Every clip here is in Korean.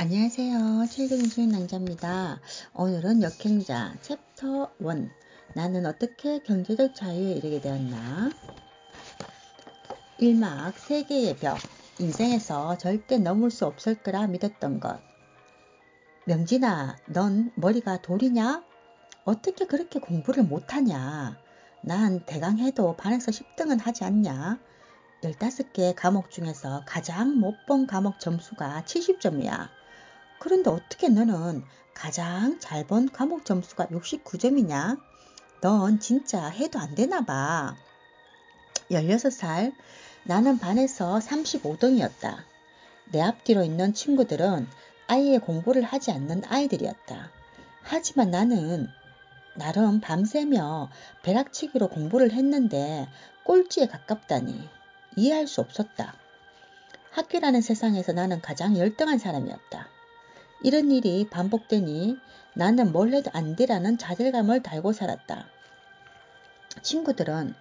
안녕하세요. 책 읽는 낭자입니다. 오늘은 역행자 챕터 1. 나는 어떻게 경제적 자유에 이르게 되었나? 1막 세계의 벽. 인생에서 절대 넘을 수 없을 거라 믿었던 것. 명진아, 넌 머리가 돌이냐? 어떻게 그렇게 공부를 못하냐? 난 대강 해도 반에서 10등은 하지 않냐? 15개 과목 중에서 가장 못 본 과목 점수가 70점이야. 그런데 어떻게 너는 가장 잘 본 과목 점수가 69점이냐? 넌 진짜 해도 안 되나 봐. 16살, 나는 반에서 35등이었다. 내 앞뒤로 있는 친구들은 아예 공부를 하지 않는 아이들이었다. 하지만 나는 나름 밤새며 벼락치기로 공부를 했는데 꼴찌에 가깝다니 이해할 수 없었다. 학교라는 세상에서 나는 가장 열등한 사람이었다. 이런 일이 반복되니 나는 뭘 해도 안 되라는 자괴감을 달고 살았다. 친구들은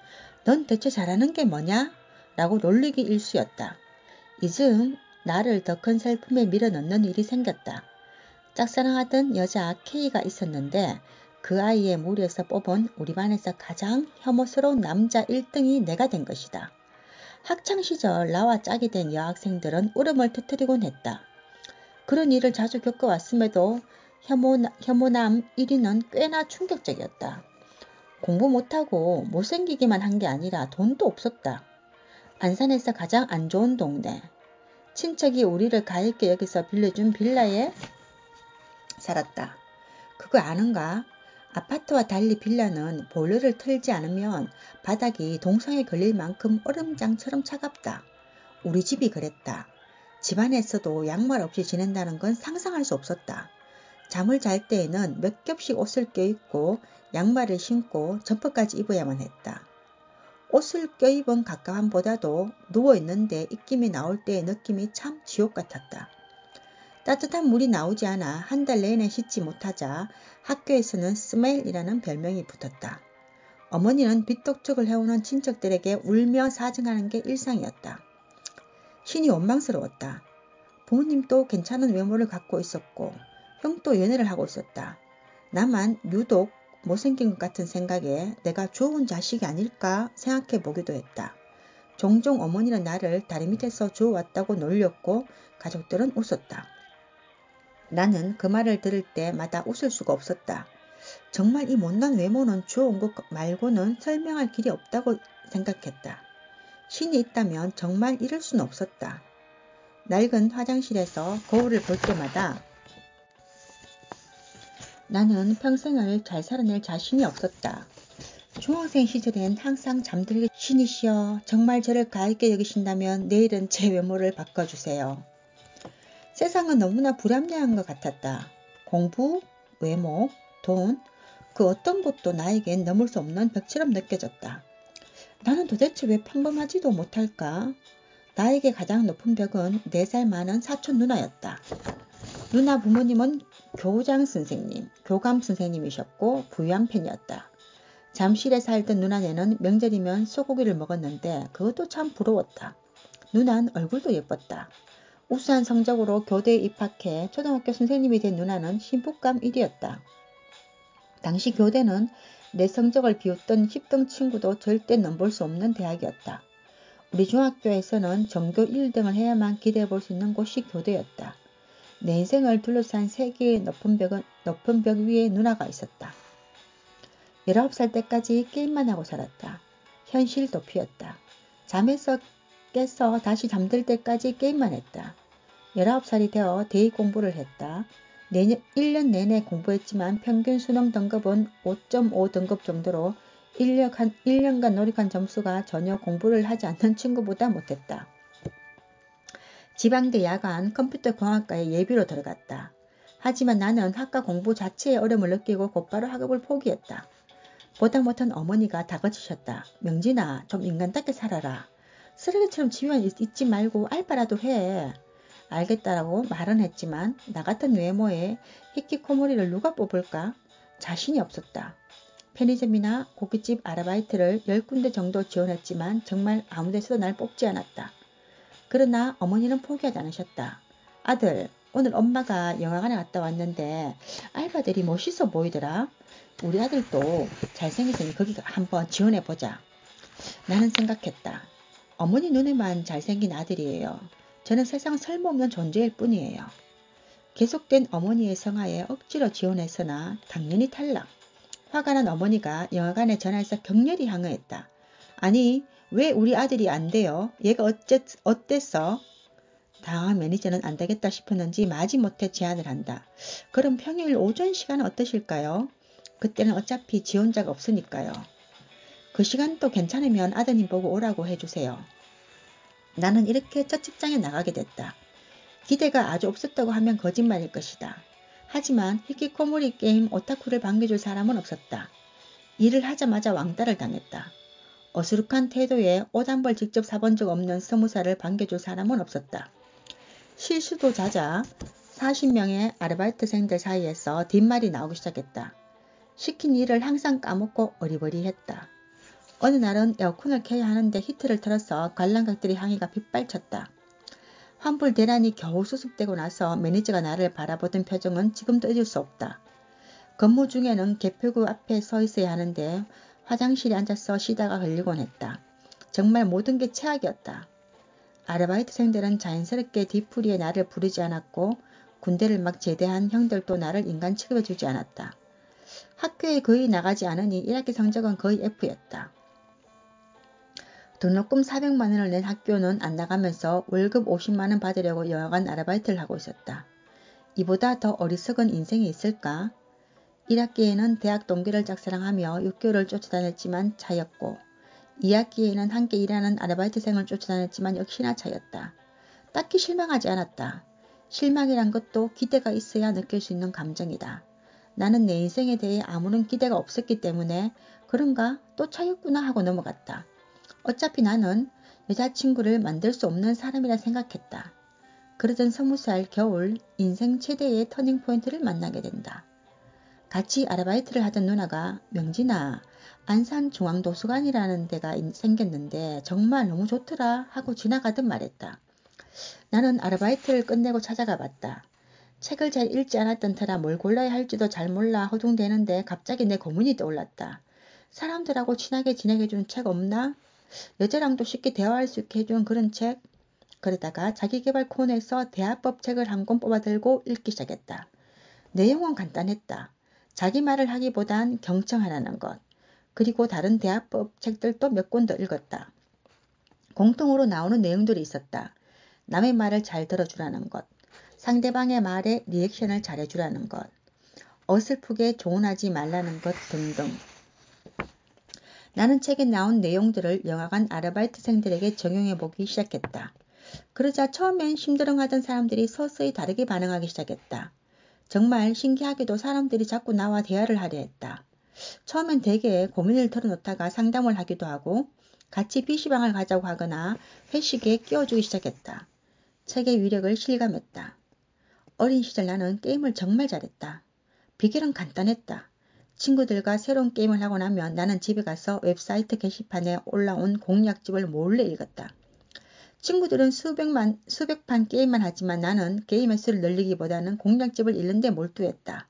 넌 대체 잘하는 게 뭐냐? 라고 놀리기 일쑤였다. 이즘 나를 더 큰 슬픔에 밀어넣는 일이 생겼다. 짝사랑하던 여자 K가 있었는데 그 아이의 무리에서 뽑은 우리 반에서 가장 혐오스러운 남자 1등이 내가 된 것이다. 학창시절 나와 짝이 된 여학생들은 울음을 터뜨리곤 했다. 그런 일을 자주 겪어왔음에도 혐오남 1위는 꽤나 충격적이었다. 공부 못하고 못생기기만 한 게 아니라 돈도 없었다. 안산에서 가장 안 좋은 동네. 친척이 우리를 가엾게 여기서 빌려준 빌라에 살았다. 그거 아는가? 아파트와 달리 빌라는 보일러를 틀지 않으면 바닥이 동상에 걸릴 만큼 얼음장처럼 차갑다. 우리 집이 그랬다. 집안에서도 양말 없이 지낸다는 건 상상할 수 없었다. 잠을 잘 때에는 몇 겹씩 옷을 껴입고 양말을 신고 점퍼까지 입어야만 했다. 옷을 껴입은 가까움보다도 누워있는데 입김이 나올 때의 느낌이 참 지옥 같았다. 따뜻한 물이 나오지 않아 한 달 내내 씻지 못하자 학교에서는 스멜이라는 별명이 붙었다. 어머니는 빚독촉을 해오는 친척들에게 울며 사정하는 게 일상이었다. 신이 원망스러웠다. 부모님도 괜찮은 외모를 갖고 있었고 형도 연애를 하고 있었다. 나만 유독 못생긴 것 같은 생각에 내가 좋은 자식이 아닐까 생각해 보기도 했다. 종종 어머니는 나를 다리 밑에서 주워왔다고 놀렸고 가족들은 웃었다. 나는 그 말을 들을 때마다 웃을 수가 없었다. 정말 이 못난 외모는 주워온 것 말고는 설명할 길이 없다고 생각했다. 신이 있다면 정말 이럴 수는 없었다. 낡은 화장실에서 거울을 볼 때마다 나는 평생을 잘 살아낼 자신이 없었다. 중학생 시절엔 항상 잠들게 신이시여 정말 저를 가볍게 여기신다면 내일은 제 외모를 바꿔주세요. 세상은 너무나 불합리한 것 같았다. 공부, 외모, 돈, 그 어떤 것도 나에겐 넘을 수 없는 벽처럼 느껴졌다. 나는 도대체 왜 평범하지도 못할까? 나에게 가장 높은 벽은 4살 많은 사촌 누나였다. 누나 부모님은 교장 선생님, 교감 선생님이셨고 부유한 편이었다. 잠실에 살던 누나네는 명절이면 소고기를 먹었는데 그것도 참 부러웠다. 누나는 얼굴도 예뻤다. 우수한 성적으로 교대에 입학해 초등학교 선생님이 된 누나는 신부감 1위였다. 당시 교대는 내 성적을 비웃던 10등 친구도 절대 넘볼 수 없는 대학이었다. 우리 중학교에서는 전교 1등을 해야만 기대해 볼 수 있는 곳이 교대였다. 내 인생을 둘러싼 세계의 높은 벽 위에 누나가 있었다. 19살 때까지 게임만 하고 살았다. 현실 도피였다. 잠에서 깨서 다시 잠들 때까지 게임만 했다. 19살이 되어 대입 공부를 했다. 1년 내내 공부했지만 평균 수능 등급은 5.5 등급 정도로 1년간 노력한 점수가 전혀 공부를 하지 않는 친구보다 못했다. 지방대 야간 컴퓨터공학과에 예비로 들어갔다. 하지만 나는 학과 공부 자체의 어려움을 느끼고 곧바로 학업을 포기했다. 보다 못한 어머니가 다그치셨다. 명진아, 좀 인간답게 살아라. 쓰레기처럼 집에만 있지 말고 알바라도 해. 알겠다라고 말은 했지만 나 같은 외모에 히키코모리를 누가 뽑을까? 자신이 없었다. 편의점이나 고깃집 아르바이트를 10군데 정도 지원했지만 정말 아무 데서도 날 뽑지 않았다. 그러나 어머니는 포기하지 않으셨다. 아들, 오늘 엄마가 영화관에 갔다 왔는데 알바들이 멋있어 보이더라. 우리 아들도 잘생겼으니 거기 한번 지원해보자. 나는 생각했다. 어머니 눈에만 잘생긴 아들이에요. 저는 세상 쓸모없는 존재일 뿐이에요. 계속된 어머니의 성화에 억지로 지원했으나 당연히 탈락. 화가 난 어머니가 영화관에 전화해서 격렬히 항의했다. 아니, 왜 우리 아들이 안 돼요? 얘가 어땠어? 당황한 매니저는 안 되겠다 싶었는지 마지못해 제안을 한다. 그럼 평일 오전 시간은 어떠실까요? 그때는 어차피 지원자가 없으니까요. 그 시간도 괜찮으면 아드님 보고 오라고 해주세요. 나는 이렇게 첫 직장에 나가게 됐다. 기대가 아주 없었다고 하면 거짓말일 것이다. 하지만 히키코모리 게임 오타쿠를 반겨줄 사람은 없었다. 일을 하자마자 왕따를 당했다. 어수룩한 태도에 옷 한 벌 직접 사본 적 없는 서무사를 반겨줄 사람은 없었다. 실수도 잦아 40명의 아르바이트생들 사이에서 뒷말이 나오기 시작했다. 시킨 일을 항상 까먹고 어리버리했다. 어느 날은 에어컨을 켜야 하는데 히트를 틀어서 관람객들의 항의가 빗발쳤다. 환불 대란이 겨우 수습되고 나서 매니저가 나를 바라보던 표정은 지금도 잊을 수 없다. 근무 중에는 개표구 앞에 서 있어야 하는데 화장실에 앉아서 쉬다가 걸리곤 했다. 정말 모든 게 최악이었다. 아르바이트생들은 자연스럽게 뒤풀이에 나를 부르지 않았고 군대를 막 제대한 형들도 나를 인간 취급해주지 않았다. 학교에 거의 나가지 않으니 1학기 성적은 거의 F였다. 등록금 400만원을 낸 학교는 안 나가면서 월급 50만원 받으려고 영화관 아르바이트를 하고 있었다. 이보다 더 어리석은 인생이 있을까? 1학기에는 대학 동기를 짝사랑하며 6개월을 쫓아다녔지만 차였고 2학기에는 함께 일하는 아르바이트생을 쫓아다녔지만 역시나 차였다. 딱히 실망하지 않았다. 실망이란 것도 기대가 있어야 느낄 수 있는 감정이다. 나는 내 인생에 대해 아무런 기대가 없었기 때문에 그런가 또 차였구나 하고 넘어갔다. 어차피 나는 여자친구를 만들 수 없는 사람이라 생각했다. 그러던 20살 겨울 인생 최대의 터닝포인트를 만나게 된다. 같이 아르바이트를 하던 누나가 명진아 안산중앙도서관이라는 데가 생겼는데 정말 너무 좋더라 하고 지나가듯 말했다. 나는 아르바이트를 끝내고 찾아가 봤다. 책을 잘 읽지 않았던 터라 뭘 골라야 할지도 잘 몰라 허둥대는데 갑자기 내 고민이 떠올랐다. 사람들하고 친하게 지내게 해주는 책 없나? 여자랑도 쉽게 대화할 수 있게 해주는 그런 책? 그러다가 자기계발 코너에서 대화법 책을 한 권 뽑아들고 읽기 시작했다. 내용은 간단했다. 자기 말을 하기보단 경청하라는 것. 그리고 다른 대화법 책들도 몇 권 더 읽었다. 공통으로 나오는 내용들이 있었다. 남의 말을 잘 들어주라는 것. 상대방의 말에 리액션을 잘해주라는 것. 어설프게 조언하지 말라는 것 등등. 나는 책에 나온 내용들을 영화관 아르바이트생들에게 적용해보기 시작했다. 그러자 처음엔 심드렁하던 사람들이 서서히 다르게 반응하기 시작했다. 정말 신기하게도 사람들이 자꾸 나와 대화를 하려 했다. 처음엔 대개 고민을 털어놓다가 상담을 하기도 하고 같이 PC방을 가자고 하거나 회식에 끼워주기 시작했다. 책의 위력을 실감했다. 어린 시절 나는 게임을 정말 잘했다. 비결은 간단했다. 친구들과 새로운 게임을 하고 나면 나는 집에 가서 웹사이트 게시판에 올라온 공략집을 몰래 읽었다. 친구들은 수백 판 게임만 하지만 나는 게임의 수를 늘리기보다는 공략집을 읽는 데 몰두했다.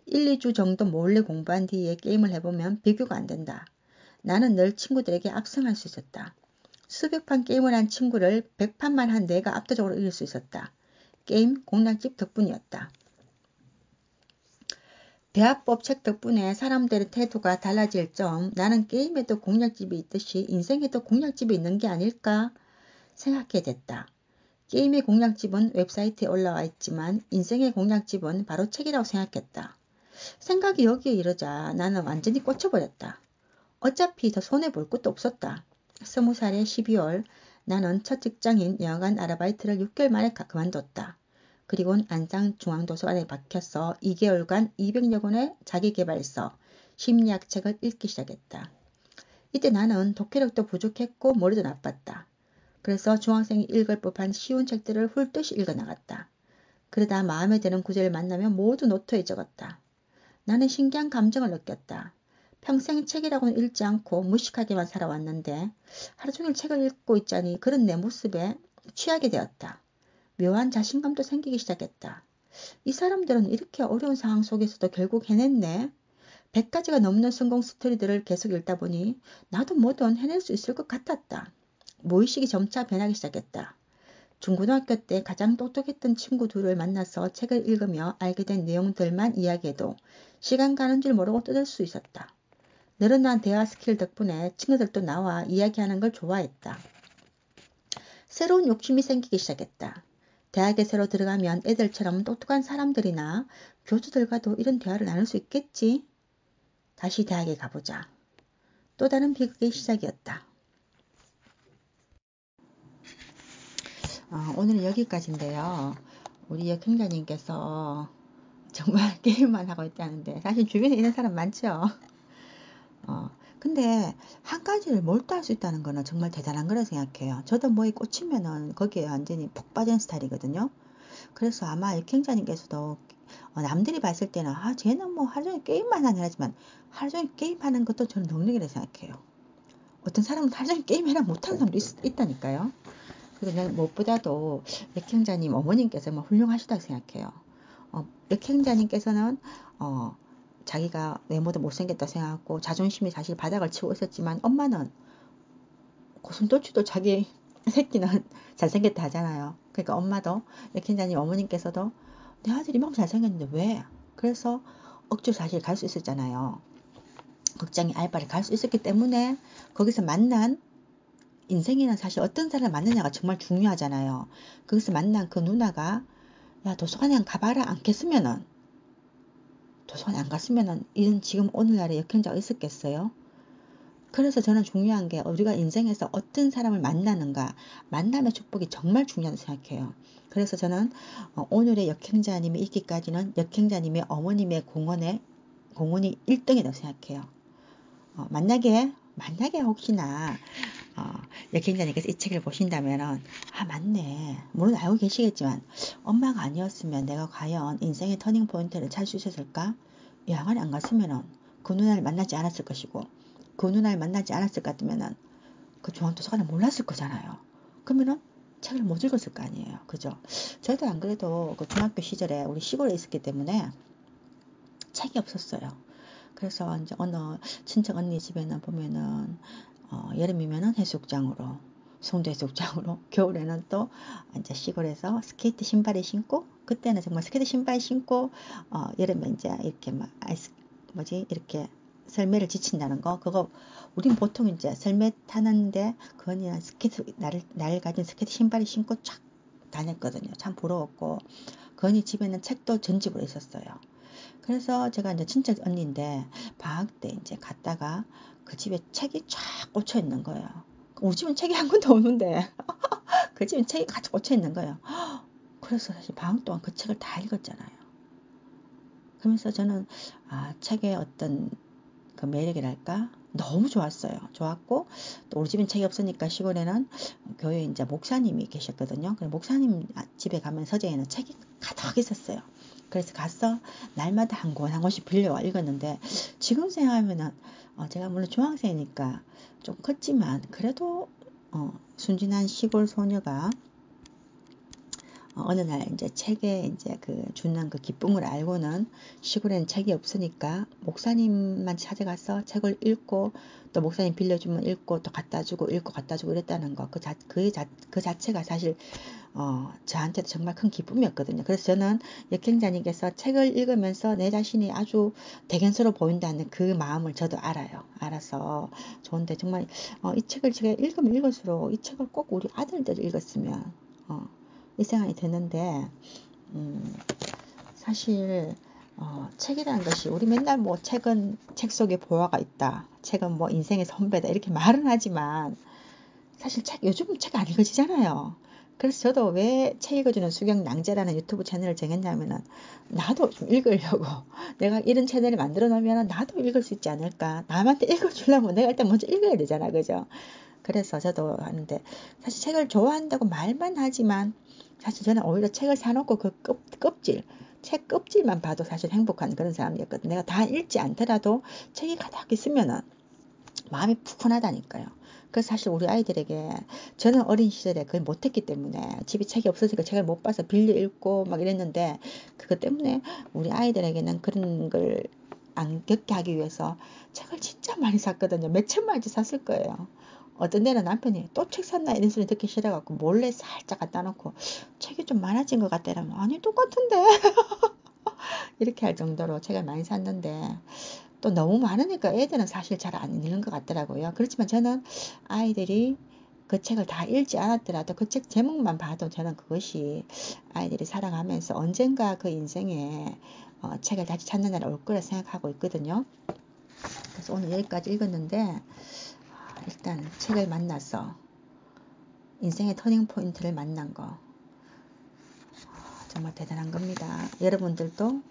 1, 2주 정도 몰래 공부한 뒤에 게임을 해보면 비교가 안 된다. 나는 늘 친구들에게 압승할 수 있었다. 수백 판 게임을 한 친구를 100판만 한 내가 압도적으로 이길 수 있었다. 게임 공략집 덕분이었다. 대화법 책 덕분에 사람들의 태도가 달라질 점, 나는 게임에도 공략집이 있듯이 인생에도 공략집이 있는 게 아닐까 생각하게 됐다. 게임의 공략집은 웹사이트에 올라와 있지만 인생의 공략집은 바로 책이라고 생각했다. 생각이 여기에 이르자 나는 완전히 꽂혀버렸다. 어차피 더 손해볼 것도 없었다. 20살의 12월 나는 첫 직장인 영화관 아르바이트를 6개월 만에 그만뒀다. 그리고는 안산중앙도서관에 박혀서 2개월간 200여 권의 자기계발서, 심리학책을 읽기 시작했다. 이때 나는 독해력도 부족했고 머리도 나빴다. 그래서 중학생이 읽을 법한 쉬운 책들을 훌듯이 읽어나갔다. 그러다 마음에 드는 구절을 만나면 모두 노트에 적었다. 나는 신기한 감정을 느꼈다. 평생 책이라고는 읽지 않고 무식하게만 살아왔는데 하루 종일 책을 읽고 있자니 그런 내 모습에 취하게 되었다. 묘한 자신감도 생기기 시작했다. 이 사람들은 이렇게 어려운 상황 속에서도 결국 해냈네. 100가지가 넘는 성공 스토리들을 계속 읽다 보니 나도 뭐든 해낼 수 있을 것 같았다. 무의식이 점차 변하기 시작했다. 중고등학교 때 가장 똑똑했던 친구 둘을 만나서 책을 읽으며 알게 된 내용들만 이야기해도 시간 가는 줄 모르고 떠들 수 있었다. 늘어난 대화 스킬 덕분에 친구들도 나와 이야기하는 걸 좋아했다. 새로운 욕심이 생기기 시작했다. 대학에 새로 들어가면 애들처럼 똑똑한 사람들이나 교수들과도 이런 대화를 나눌 수 있겠지? 다시 대학에 가보자. 또 다른 비극의 시작이었다. 오늘은 여기까지인데요. 우리 역행자님께서 정말 게임만 하고 있다는데 사실 주변에 있는 사람 많죠. 근데 한 가지를 몰두할 수 있다는 거는 정말 대단한 거라 생각해요. 저도 뭐에 꽂히면은 거기에 완전히 푹 빠진 스타일이거든요. 그래서 아마 역행자님께서도 남들이 봤을 때는 쟤는 뭐 하루 종일 게임만 하냐 하지만 하루 종일 게임하는 것도 저는 능력이라 생각해요. 어떤 사람은 하루 종일 게임해라 못하는 사람도 있다니까요. 그리고 난 무엇보다도 역행자님 어머님께서 훌륭하시다고 생각해요. 역행자님께서는 자기가 외모도 못생겼다 생각하고 자존심이 사실 바닥을 치고 있었지만 엄마는 고슴도치도 자기 새끼는 잘생겼다 하잖아요. 그러니까 엄마도 역행자님 어머님께서도 내 아들이 막 잘생겼는데 왜? 그래서 억지로 사실 갈 수 있었잖아요. 극장에 알바를 갈 수 있었기 때문에 거기서 만난 인생에는 사실 어떤 사람을 만나냐가 정말 중요하잖아요. 거기서 만난 그 누나가 야 도서관에 가봐라 않겠으면은 도서관에 안 갔으면은 이런 지금 오늘날의 역행자가 있었겠어요? 그래서 저는 중요한 게 우리가 인생에서 어떤 사람을 만나는가 만남의 축복이 정말 중요하다고 생각해요. 그래서 저는 오늘의 역행자님이 있기까지는 역행자님의 어머님의 공헌이 1등이라고 생각해요. 만약에 혹시나 역행자님께서 이 책을 보신다면은 맞네 물론 알고 계시겠지만 엄마가 아니었으면 내가 과연 인생의 터닝 포인트를 찾을 수 있었을까? 여행을 안 갔으면은 그 누나를 만나지 않았을 것이고 그 누나를 만나지 않았을 것 같으면은 그 중앙도서관을 몰랐을 거잖아요. 그러면은 책을 못 읽었을 거 아니에요. 그죠? 저도 안 그래도 그 중학교 시절에 우리 시골에 있었기 때문에 책이 없었어요. 그래서 이제 어느 친척 언니 집에는 보면은 여름이면은 해수욕장으로 송도 해수욕장으로 겨울에는 또 이제 시골에서 스케이트 신발을 신고 그때는 정말 스케이트 신발 신고 여름에 이제 이렇게 막 이렇게 썰매를 지친다는 거 그거 우린 보통 이제 썰매 타는데 그 언니는 스케이트 날 가진 스케이트 신발을 신고 쫙 다녔거든요. 참 부러웠고 그 언니 집에는 책도 전집으로 있었어요. 그래서 제가 이제 친척 언니인데 방학 때 이제 갔다가 그 집에 책이 쫙 꽂혀 있는 거예요. 우리 집은 책이 한 권도 없는데 그 집은 책이 같이 꽂혀 있는 거예요. 그래서 사실 방학 동안 그 책을 다 읽었잖아요. 그러면서 저는 책의 어떤 그 매력이랄까 너무 좋았어요. 좋았고 또 우리 집은 책이 없으니까 시골에는 교회에 이제 목사님이 계셨거든요. 그래서 목사님 집에 가면 서재에는 책이 가득 있었어요. 그래서 가서 날마다 한 권씩 빌려와 읽었는데 지금 생각하면은 제가 물론 중학생이니까 좀 컸지만 그래도 순진한 시골 소녀가 어느 날 이제 책에 이제 그 주는 그 기쁨을 알고는 시골에는 책이 없으니까 목사님만 찾아가서 책을 읽고 또 목사님 빌려주면 읽고 또 갖다주고 읽고 갖다주고 이랬다는 거 그 자체가 사실 저한테도 정말 큰 기쁨이었거든요. 그래서 저는 역행자님께서 책을 읽으면서 내 자신이 아주 대견스러워 보인다는 그 마음을 저도 알아요. 알아서 좋은데 정말 이 책을 제가 읽으면 읽을수록 이 책을 꼭 우리 아들들이 읽었으면 이 생각이 드는데 사실 책이라는 것이 우리 맨날 뭐 책은 책 속에 보화가 있다. 책은 뭐 인생의 선배다. 이렇게 말은 하지만 사실 요즘은 책 안 읽어지잖아요. 그래서 저도 왜 책 읽어주는 수경 낭자라는 유튜브 채널을 정했냐면은 나도 좀 읽으려고 내가 이런 채널을 만들어 놓으면 나도 읽을 수 있지 않을까. 남한테 읽어주려면 내가 일단 먼저 읽어야 되잖아. 그죠? 그래서 저도 하는데 사실 책을 좋아한다고 말만 하지만 사실 저는 오히려 책을 사놓고 그 책 껍질만 봐도 사실 행복한 그런 사람이었거든요. 내가 다 읽지 않더라도 책이 가득 있으면은 마음이 푸근하다니까요. 그래서 사실 우리 아이들에게 저는 어린 시절에 그걸 못했기 때문에 집에 책이 없어지니까 책을 못 봐서 빌려 읽고 막 이랬는데 그것 때문에 우리 아이들에게는 그런 걸 안 겪게 하기 위해서 책을 진짜 많이 샀거든요. 몇 천만원치 샀을 거예요. 어떤 데는 남편이 또 책 샀나 이런 소리 듣기 싫어갖고 몰래 살짝 갖다 놓고 책이 좀 많아진 것 같다라면 아니 똑같은데 이렇게 할 정도로 책을 많이 샀는데 또 너무 많으니까 애들은 사실 잘 안 읽는 것 같더라고요. 그렇지만 저는 아이들이 그 책을 다 읽지 않았더라도 그 책 제목만 봐도 저는 그것이 아이들이 살아가면서 언젠가 그 인생에 책을 다시 찾는 날이 올 거라 생각하고 있거든요. 그래서 오늘 여기까지 읽었는데 일단 책을 만나서 인생의 터닝포인트를 만난 거 정말 대단한 겁니다. 여러분들도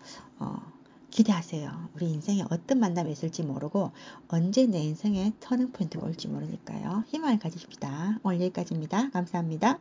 기대하세요. 우리 인생에 어떤 만남이 있을지 모르고 언제 내 인생에 터닝포인트가 올지 모르니까요. 희망을 가지십시다. 오늘 여기까지입니다. 감사합니다.